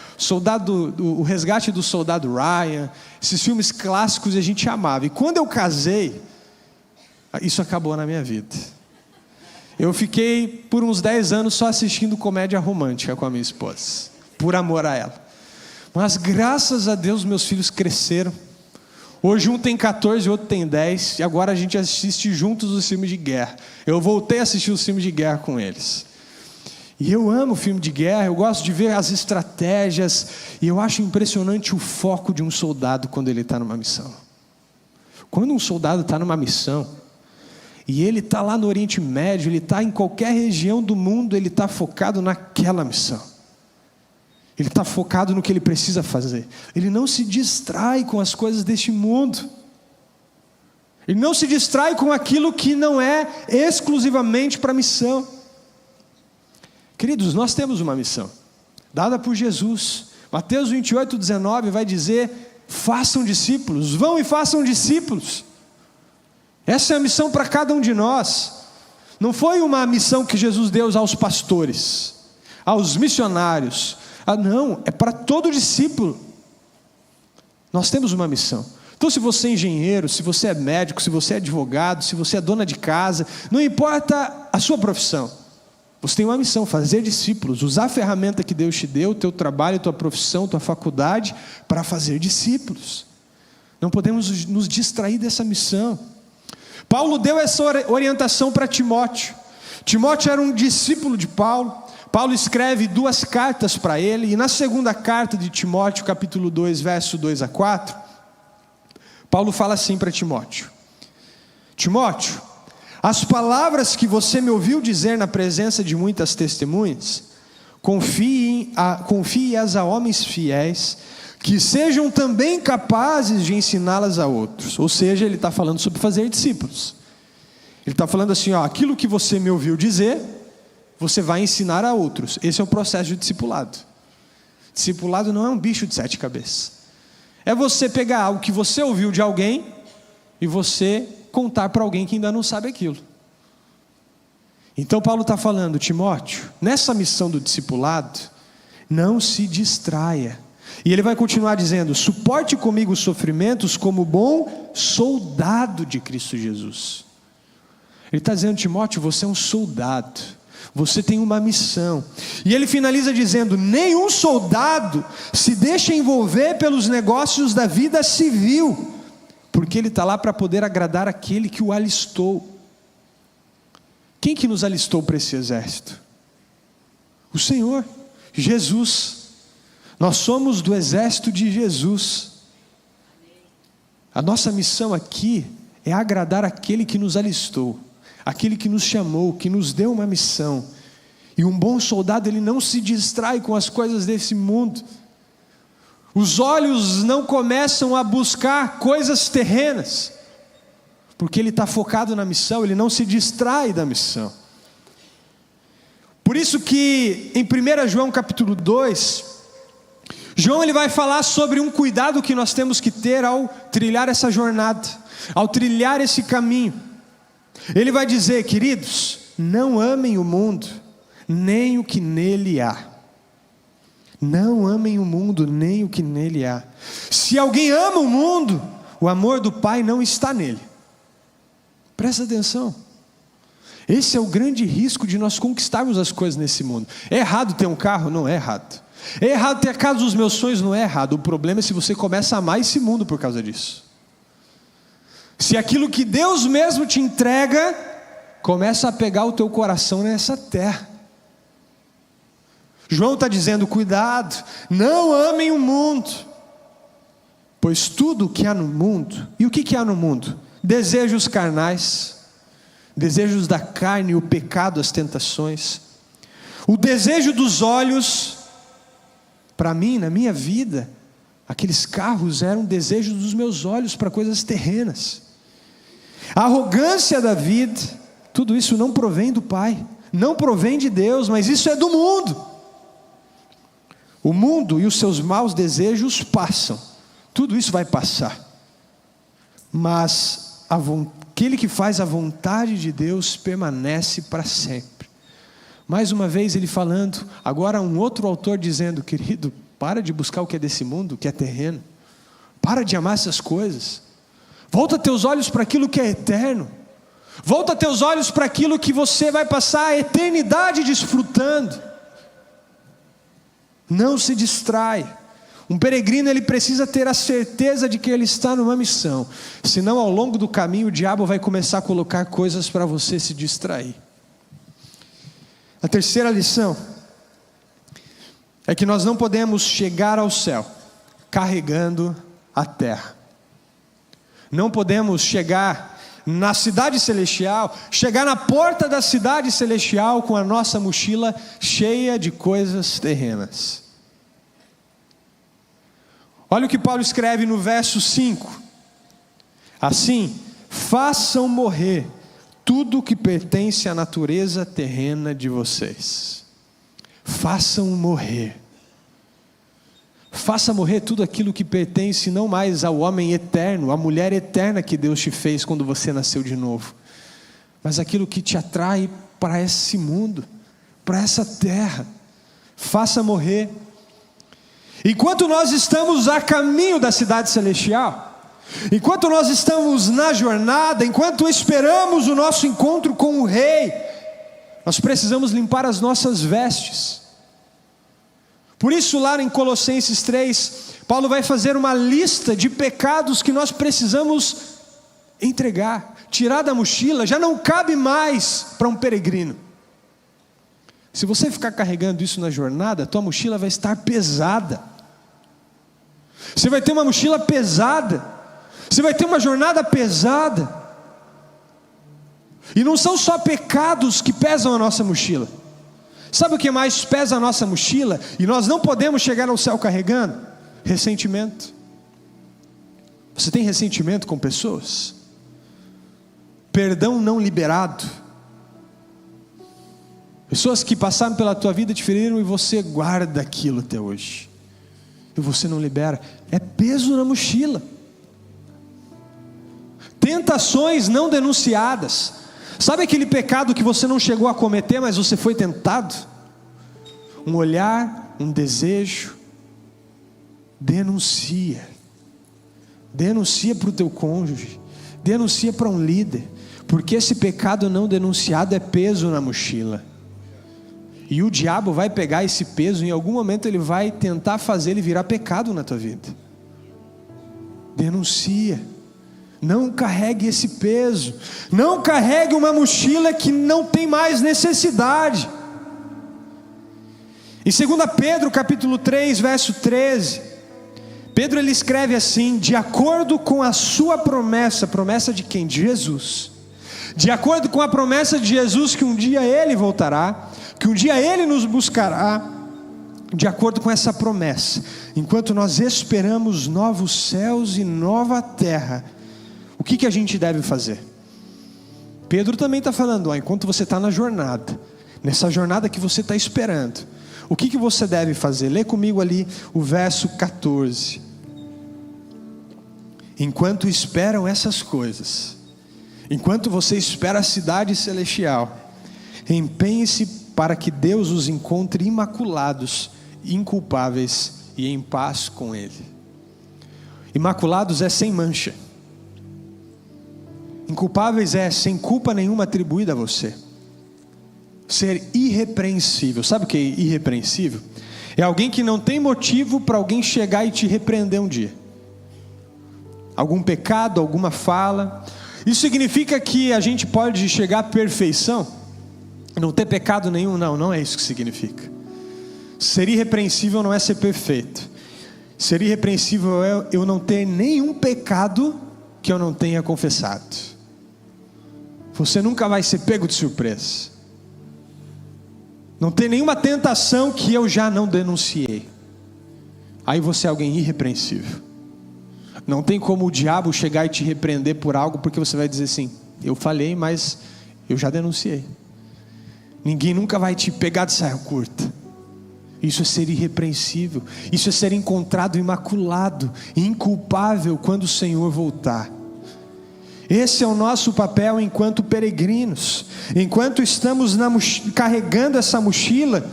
[SPEAKER 1] o Resgate do Soldado Ryan, esses filmes clássicos, a gente amava. E quando eu casei, isso acabou na minha vida. Eu fiquei por uns 10 anos só assistindo comédia romântica com a minha esposa, por amor a ela. Mas graças a Deus meus filhos cresceram. Hoje um tem 14 e outro tem 10, e agora a gente assiste juntos os filmes de guerra. Eu voltei a assistir os filmes de guerra com eles. E eu amo filme de guerra, eu gosto de ver as estratégias, e eu acho impressionante o foco de um soldado quando ele está numa missão. Quando um soldado está numa missão, e ele está lá no Oriente Médio, ele está em qualquer região do mundo, ele está focado naquela missão. Ele está focado no que ele precisa fazer. Ele não se distrai com as coisas deste mundo. Ele não se distrai com aquilo que não é exclusivamente para a missão. Queridos, nós temos uma missão dada por Jesus. Mateus 28:19 vai dizer: façam discípulos, vão e façam discípulos. Essa é a missão para cada um de nós. Não foi uma missão que Jesus deu aos pastores, aos missionários. Não, é para todo discípulo. Nós temos uma missão. Então, se você é engenheiro, se você é médico, se você é advogado, se você é dona de casa, não importa a sua profissão, você tem uma missão: fazer discípulos, usar a ferramenta que Deus te deu, o teu trabalho, a tua profissão, a tua faculdade, para fazer discípulos. Não podemos nos distrair dessa missão. Paulo deu essa orientação para Timóteo. Timóteo era um discípulo de Paulo. Paulo escreve 2 cartas para ele, e na segunda carta de Timóteo, capítulo 2, verso 2 a 4, Paulo fala assim para Timóteo: Timóteo, as palavras que você me ouviu dizer na presença de muitas testemunhas, confie-as a homens fiéis, que sejam também capazes de ensiná-las a outros. Ou seja, ele está falando sobre fazer discípulos. Ele está falando assim: aquilo que você me ouviu dizer, você vai ensinar a outros. Esse é o processo de discipulado. Discipulado não é um bicho de 7 cabeças. É você pegar algo que você ouviu de alguém e você contar para alguém que ainda não sabe aquilo. Então Paulo está falando: Timóteo, nessa missão do discipulado, não se distraia. E ele vai continuar dizendo: suporte comigo os sofrimentos como bom soldado de Cristo Jesus. Ele está dizendo: Timóteo, você é um soldado, você tem uma missão. E ele finaliza dizendo: nenhum soldado se deixa envolver pelos negócios da vida civil, porque ele está lá para poder agradar aquele que o alistou. Quem que nos alistou para esse exército? O Senhor, Jesus. Nós somos do exército de Jesus. A nossa missão aqui é agradar aquele que nos alistou, aquele que nos chamou, que nos deu uma missão. E um bom soldado, ele não se distrai com as coisas desse mundo. Os olhos não começam a buscar coisas terrenas, porque ele está focado na missão, ele não se distrai da missão. Por isso que em 1 João capítulo 2, João ele vai falar sobre um cuidado que nós temos que ter ao trilhar essa jornada, ao trilhar esse caminho. Ele vai dizer: queridos, não amem o mundo, nem o que nele há. Não amem o mundo, nem o que nele há. Se alguém ama o mundo, o amor do Pai não está nele. Presta atenção. Esse é o grande risco de nós conquistarmos as coisas nesse mundo. É errado ter um carro? Não é errado. É errado ter a casa dos meus sonhos? Não é errado. O problema é se você começa a amar esse mundo por causa disso. Se aquilo que Deus mesmo te entrega começa a pegar o teu coração nessa terra. João está dizendo: cuidado, não amem o mundo, pois tudo o que há no mundo, e o que há no mundo? Desejos carnais, desejos da carne, o pecado, as tentações, o desejo dos olhos. Para mim, na minha vida, aqueles carros eram desejos dos meus olhos para coisas terrenas. A arrogância da vida, tudo isso não provém do Pai, não provém de Deus, mas isso é do mundo. O mundo e os seus maus desejos passam, tudo isso vai passar, mas aquele que faz a vontade de Deus permanece para sempre. Mais uma vez ele falando, agora um outro autor dizendo: querido, para de buscar o que é desse mundo, o que é terreno, para de amar essas coisas, volta teus olhos para aquilo que é eterno, volta teus olhos para aquilo que você vai passar a eternidade desfrutando. Não se distrai. Um peregrino, ele precisa ter a certeza de que ele está numa missão, senão ao longo do caminho o diabo vai começar a colocar coisas para você se distrair. A terceira lição é que nós não podemos chegar ao céu carregando a terra. Não podemos chegar na cidade celestial, chegar na porta da cidade celestial com a nossa mochila cheia de coisas terrenas. Olha o que Paulo escreve no verso 5: assim, façam morrer tudo que pertence à natureza terrena de vocês. Façam morrer. Faça morrer tudo aquilo que pertence não mais ao homem eterno, à mulher eterna que Deus te fez quando você nasceu de novo, mas aquilo que te atrai para esse mundo, para essa terra. Faça morrer. Enquanto nós estamos a caminho da cidade celestial, enquanto nós estamos na jornada, enquanto esperamos o nosso encontro com o Rei, nós precisamos limpar as nossas vestes. Por isso lá em Colossenses 3, Paulo vai fazer uma lista de pecados que nós precisamos entregar, tirar da mochila. Já não cabe mais para um peregrino. Se você ficar carregando isso na jornada, tua mochila vai estar pesada. Você vai ter uma mochila pesada, você vai ter uma jornada pesada. E não são só pecados que pesam a nossa mochila. Sabe o que mais pesa a nossa mochila e nós não podemos chegar ao céu carregando? Ressentimento. Você tem ressentimento com pessoas? Perdão não liberado. Pessoas que passaram pela tua vida, te feriram e você guarda aquilo até hoje. E você não libera. É peso na mochila. Tentações não denunciadas. Sabe aquele pecado que você não chegou a cometer, mas você foi tentado? Um olhar, um desejo. Denuncia. Denuncia para o teu cônjuge. Denuncia para um líder. Porque esse pecado não denunciado é peso na mochila. E o diabo vai pegar esse peso, em algum momento ele vai tentar fazer ele virar pecado na tua vida. Denuncia. Não carregue esse peso. Não carregue uma mochila que não tem mais necessidade. Em 2 Pedro capítulo 3, verso 13, Pedro ele escreve assim: de acordo com a sua promessa. Promessa de quem? De Jesus. De acordo com a promessa de Jesus, que um dia Ele voltará, que um dia Ele nos buscará. De acordo com essa promessa, enquanto nós esperamos novos céus e nova terra, o que a gente deve fazer? Pedro também está falando, enquanto você está na jornada, nessa jornada que você está esperando, o que você deve fazer? Lê comigo ali o verso 14. Enquanto esperam essas coisas, enquanto você espera a cidade celestial, empenhe-se para que Deus os encontre imaculados, inculpáveis e em paz com Ele. Imaculados é sem mancha. Inculpáveis é sem culpa nenhuma atribuída a você. Ser irrepreensível. Sabe o que é irrepreensível? É alguém que não tem motivo para alguém chegar e te repreender um dia. Algum pecado, alguma fala. Isso significa que a gente pode chegar à perfeição, não ter pecado nenhum? Não é isso que significa. Ser irrepreensível não é ser perfeito. Ser irrepreensível é eu não ter nenhum pecado que eu não tenha confessado. Você nunca vai ser pego de surpresa. Não tem nenhuma tentação que eu já não denunciei. Aí você é alguém irrepreensível. Não tem como o diabo chegar e te repreender por algo, porque você vai dizer assim: eu falhei, mas eu já denunciei. Ninguém nunca vai te pegar de saia curta. Isso é ser irrepreensível. Isso é ser encontrado imaculado, inculpável quando o Senhor voltar. Esse é o nosso papel enquanto peregrinos, enquanto estamos carregando essa mochila.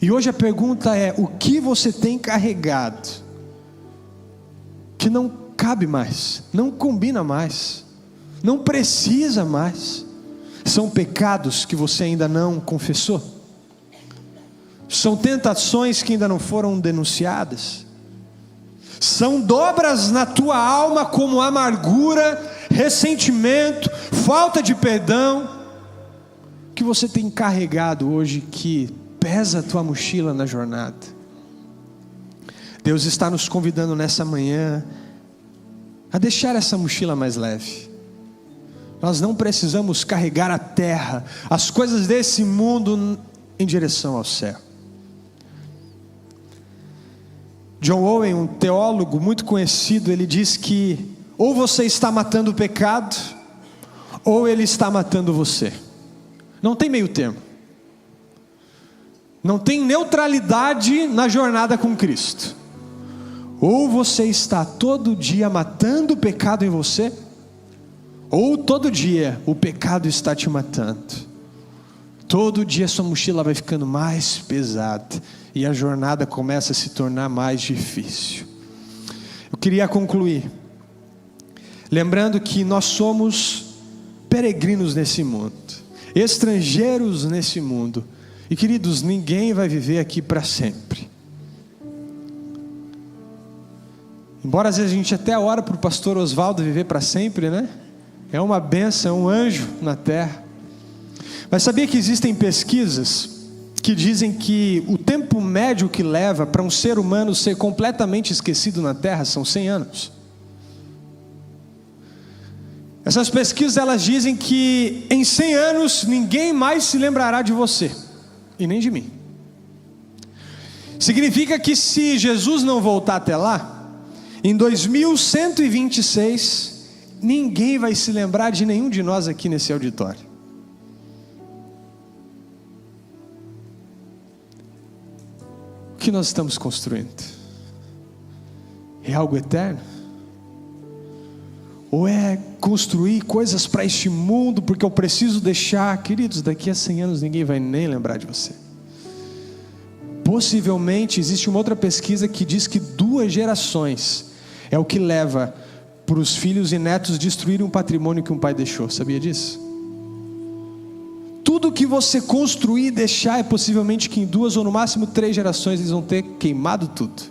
[SPEAKER 1] E hoje a pergunta é: o que você tem carregado que não cabe mais, não combina mais, não precisa mais? São pecados que você ainda não confessou? São tentações que ainda não foram denunciadas? São dobras na tua alma como amargura, ressentimento, falta de perdão, que você tem carregado hoje, que pesa a tua mochila na jornada? Deus está nos convidando nessa manhã a deixar essa mochila mais leve. Nós não precisamos carregar a terra, as coisas desse mundo, em direção ao céu. John Owen, um teólogo muito conhecido, ele diz que ou você está matando o pecado, ou ele está matando você. Não tem meio termo. Não tem neutralidade na jornada com Cristo. Ou você está todo dia matando o pecado em você, ou todo dia o pecado está te matando. Todo dia sua mochila vai ficando mais pesada e a jornada começa a se tornar mais difícil. Eu queria concluir lembrando que nós somos peregrinos nesse mundo, estrangeiros nesse mundo. E queridos, ninguém vai viver aqui para sempre. Embora às vezes a gente até ora para o pastor Oswaldo viver para sempre, né? É uma bênção, é um anjo na terra. Mas sabia que existem pesquisas que dizem que o tempo médio que leva para um ser humano ser completamente esquecido na terra são 100 anos? Essas pesquisas, elas dizem que em 100 anos ninguém mais se lembrará de você e nem de mim. Significa que se Jesus não voltar até lá, em 2126 ninguém vai se lembrar de nenhum de nós aqui nesse auditório. O que nós estamos construindo? É algo eterno? Ou é construir coisas para este mundo, porque eu preciso deixar? Queridos, daqui a 100 anos ninguém vai nem lembrar de você. Possivelmente existe uma outra pesquisa que diz que 2 gerações é o que leva para os filhos e netos destruírem um patrimônio que um pai deixou. Sabia disso? Tudo que você construir e deixar, é possivelmente que em 2 ou no máximo 3 gerações eles vão ter queimado tudo.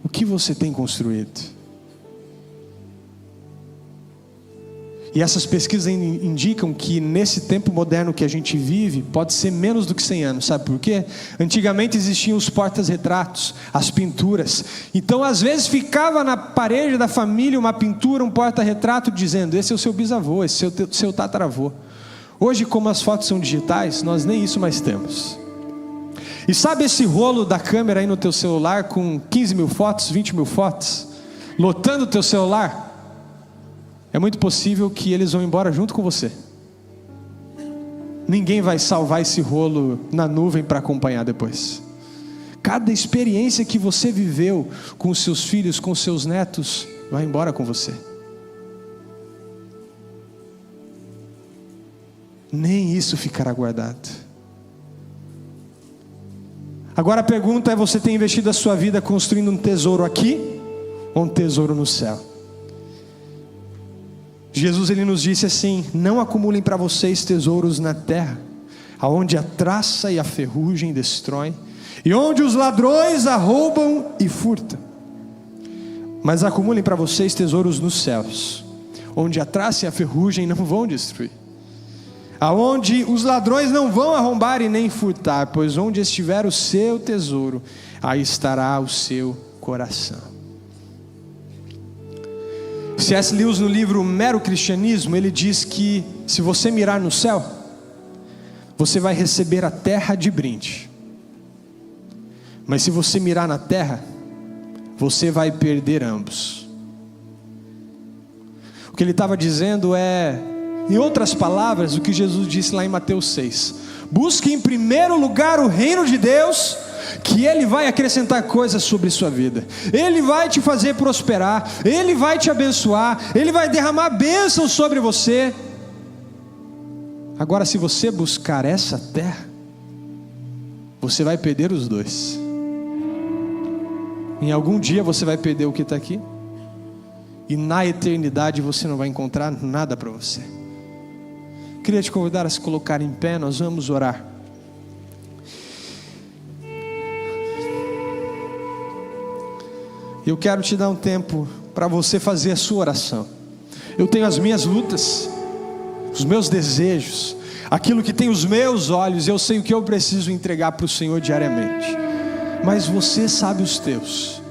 [SPEAKER 1] O que você tem construído? E essas pesquisas indicam que nesse tempo moderno que a gente vive, pode ser menos do que 100 anos, sabe por quê? Antigamente existiam os portas-retratos, as pinturas. Então às vezes ficava na parede da família uma pintura, um porta-retrato dizendo: esse é o seu bisavô, esse é o seu tataravô. Hoje, como as fotos são digitais, nós nem isso mais temos. E sabe esse rolo da câmera aí no teu celular com 15 mil fotos, 20 mil fotos, lotando o teu celular? É muito possível que eles vão embora junto com você. Ninguém vai salvar esse rolo na nuvem para acompanhar depois. Cada experiência que você viveu com os seus filhos, com os seus netos, vai embora com você. Nem isso ficará guardado. Agora a pergunta é: você tem investido a sua vida construindo um tesouro aqui ou um tesouro no céu? Jesus, ele nos disse assim: não acumulem para vocês tesouros na terra, aonde a traça e a ferrugem destroem, e onde os ladrões arrombam e furtam. Mas acumulem para vocês tesouros nos céus, onde a traça e a ferrugem não vão destruir, aonde os ladrões não vão arrombar e nem furtar, pois onde estiver o seu tesouro, aí estará o seu coração. C.S. Lewis, no livro Mero Cristianismo, ele diz que se você mirar no céu, você vai receber a terra de brinde. Mas se você mirar na terra, você vai perder ambos. O que ele estava dizendo é, em outras palavras, o que Jesus disse lá em Mateus 6. Busque em primeiro lugar o reino de Deus, que Ele vai acrescentar coisas sobre sua vida. Ele vai te fazer prosperar, Ele vai te abençoar, Ele vai derramar bênçãos sobre você. Agora, se você buscar essa terra, você vai perder os dois. Em algum dia você vai perder o que está aqui, e na eternidade você não vai encontrar nada para você. Queria te convidar a se colocar em pé, nós vamos orar. Eu quero te dar um tempo para você fazer a sua oração. Eu tenho as minhas lutas, os meus desejos, aquilo que tem os meus olhos, eu sei o que eu preciso entregar para o Senhor diariamente. Mas você sabe os teus.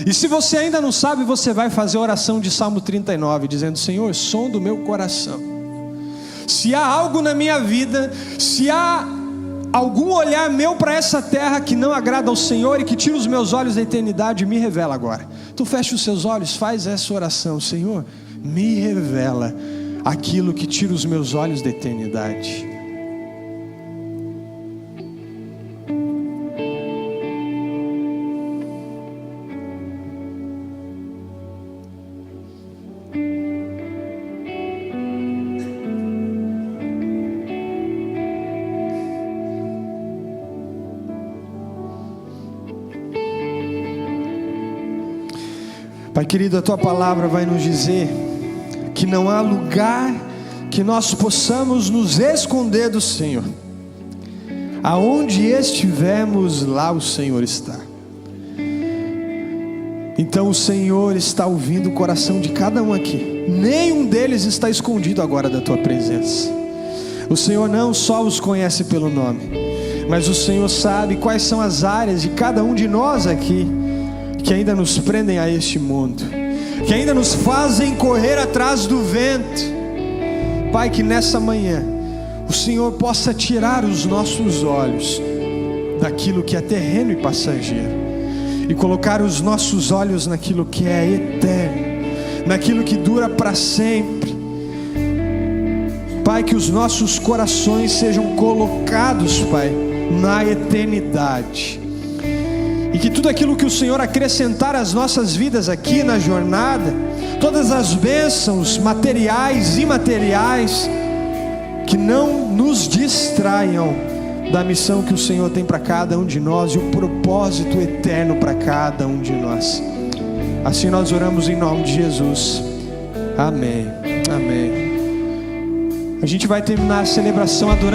[SPEAKER 1] E se você ainda não sabe, você vai fazer a oração de Salmo 39, dizendo: Senhor, sonda o meu coração. Se há algo na minha vida, se há algum olhar meu para essa terra que não agrada ao Senhor e que tira os meus olhos da eternidade, me revela agora. Tu fecha os seus olhos, faz essa oração: Senhor, me revela aquilo que tira os meus olhos da eternidade. Pai querido, a Tua palavra vai nos dizer que não há lugar que nós possamos nos esconder do Senhor. Aonde estivermos, lá o Senhor está. Então o Senhor está ouvindo o coração de cada um aqui. Nenhum deles está escondido agora da Tua presença. O Senhor não só os conhece pelo nome, mas o Senhor sabe quais são as áreas de cada um de nós aqui que ainda nos prendem a este mundo, que ainda nos fazem correr atrás do vento. Pai, que nessa manhã o Senhor possa tirar os nossos olhos daquilo que é terreno e passageiro e colocar os nossos olhos naquilo que é eterno, naquilo que dura para sempre. Pai, que os nossos corações sejam colocados, Pai, na eternidade. E que tudo aquilo que o Senhor acrescentar às nossas vidas aqui na jornada, todas as bênçãos materiais e imateriais, que não nos distraiam da missão que o Senhor tem para cada um de nós e o propósito eterno para cada um de nós. Assim nós oramos em nome de Jesus. Amém. Amém. A gente vai terminar a celebração adorando.